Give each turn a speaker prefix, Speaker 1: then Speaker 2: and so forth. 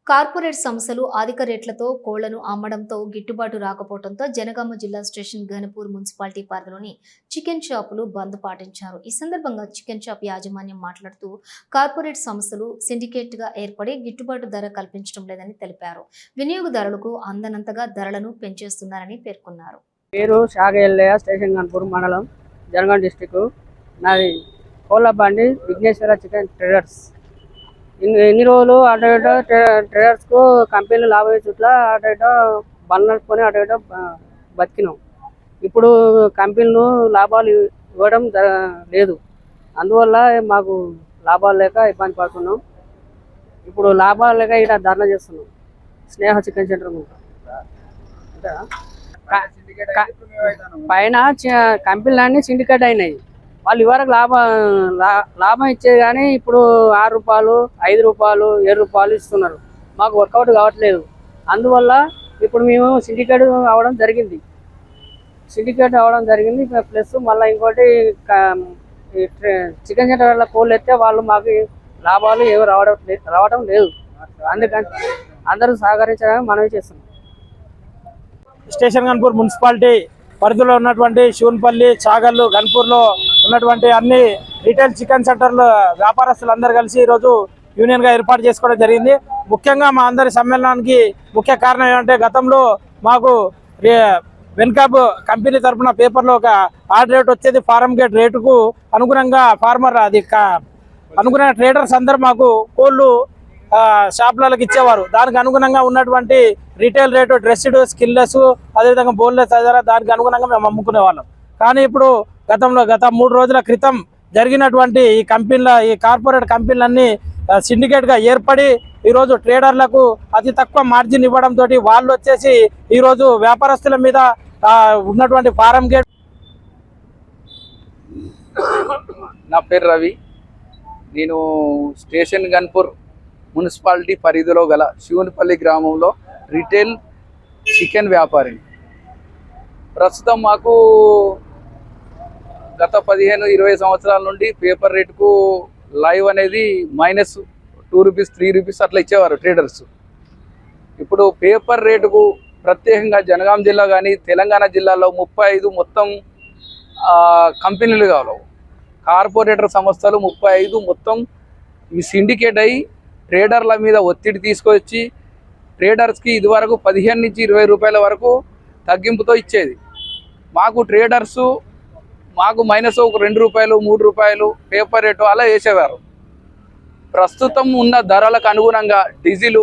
Speaker 1: Corporate సంస్థలు అధిక రేట్లతో కోళ్లను అమ్మడంతో గిట్టుబాటు రాకపోవడంతో జనగామ జిల్లా స్టేషన్ ఘనపూర్ మున్సిపాలిటీ పరిధిలోని చికెన్ షాపులు బంద్ పాటించారు. ఈ సందర్భంగా చికెన్ షాప్ యాజమాన్యం మాట్లాడుతూ కార్పొరేట్ సంస్థలు సిండికేట్ గా ఏర్పడి గిట్టుబాటు ధర కల్పించడం లేదని తెలిపారు. వినియోగదారులకు అందనంతగా ధరలను పెంచేస్తున్నారని పేర్కొన్నారు.
Speaker 2: పేరు షాగెల్లయ్య, స్టేషన్ ఘనపూర్ మండలం, జనగామ డిస్టిక్. నాది కోళ్ళబండి విఘ్నేశ్వర చికెన్ ట్రేడర్స్. ఇన్ని రోజులు అటు ఇటు ట్రేడర్స్కు కంపెనీలు లాభం చుట్ల అటు ఇటు బండ్ నడుపుకొని అటు ఇటు బతికినాం. ఇప్పుడు కంపెనీలు లాభాలు ఇవ్వడం లేదు. అందువల్ల మాకు లాభాలు లేక ఇబ్బంది పడుతున్నాం. ఇప్పుడు లాభాలు లేక ఇక్కడ ధర్నా చేస్తున్నాం. స్నేహ చికెన్ సెంటర్ పైన కంపెనీలన్నీ సిండికేట్ అయినాయి. వాళ్ళు ఇవరకు లాభం ఇచ్చేది కానీ ఇప్పుడు 6 రూపాయలు, 5 రూపాయలు, 7 రూపాయలు ఇస్తున్నారు. మాకు వర్కౌట్ కావట్లేదు. అందువల్ల ఇప్పుడు మేము సిండికేట్ అవ్వడం జరిగింది. ప్లస్ మళ్ళీ ఇంకోటి చికెన్ సెంటర్ వల్ల కోళ్ళు ఎత్తే వాళ్ళు మాకు లాభాలు ఏమి రావడం లేదు. అందుకని అందరూ సహకరించడానికి మనవి చేస్తున్నాం.
Speaker 3: స్టేషన్ ఘనపూర్ మున్సిపాలిటీ పరిధిలో ఉన్నటువంటి శివన్పల్లి, చాగల్లు, ఘనపూర్లో ఉన్నటువంటి అన్ని రీటైల్ చికెన్ సెంటర్లు వ్యాపారస్తులందరూ కలిసి ఈరోజు యూనియన్గా ఏర్పాటు చేసుకోవడం జరిగింది. ముఖ్యంగా మా అందరి సమ్మేళనానికి ముఖ్య కారణం ఏమంటే, గతంలో మాకు వెన్కాబ్ కంపెనీ తరఫున పేపర్లో ఒక ఆర్డర్ రేట్ వచ్చేది. ఫారం గేట్ రేటుకు అనుగుణంగా అనుగుణ ట్రేడర్స్ అందరూ మాకు కోళ్ళు షాపులకు ఇచ్చేవారు. దానికి అనుగుణంగా ఉన్నటువంటి రీటైల్ రేటు డ్రెస్డ్, స్కిల్లెస్, అదేవిధంగా బోన్లెస్ దానికి అనుగుణంగా మేము అమ్ముకునే వాళ్ళం. కానీ ఇప్పుడు గత 3 రోజుల క్రితం జరిగినటువంటి ఈ కార్పొరేట్ కంపెనీలన్నీ సిండికేట్గా ఏర్పడి ఈరోజు ట్రేడర్లకు అతి తక్కువ మార్జిన్ ఇవ్వడంతో వాళ్ళు వచ్చేసి ఈరోజు వ్యాపారస్తుల మీద ఉన్నటువంటి ఫారం గేట్.
Speaker 4: నా పేరు రవి. నేను స్టేషన్ ఘనపూర్ మున్సిపాలిటీ పరిధిలో గల శివన్పల్లి గ్రామంలో రిటైల్ చికెన్ వ్యాపారి. ప్రస్తుతం మాకు గత 15-20 సంవత్సరాల నుండి పేపర్ రేటుకు లైవ్ అనేది -2 రూపీస్, 3 రూపీస్ అట్లా ఇచ్చేవారు ట్రేడర్స్. ఇప్పుడు పేపర్ రేటుకు ప్రత్యేకంగా జనగాం జిల్లా కానీ తెలంగాణ జిల్లాలో 35 మొత్తం కంపెనీలు కావాలి. కార్పొరేటర్ సంస్థలు 35 మొత్తం ఇవి సిండికేట్ అయ్యి ట్రేడర్ల మీద ఒత్తిడి తీసుకొచ్చి ట్రేడర్స్కి ఇదివరకు 15 నుంచి 20 రూపాయల వరకు తగ్గింపుతో ఇచ్చేది. మాకు ట్రేడర్సు మాకు ఒక 2 రూపాయలు, 3 రూపాయలు పేపర్ రేటు అలా వేసేవారు. ప్రస్తుతం ఉన్న ధరలకు అనుగుణంగా డీజిలు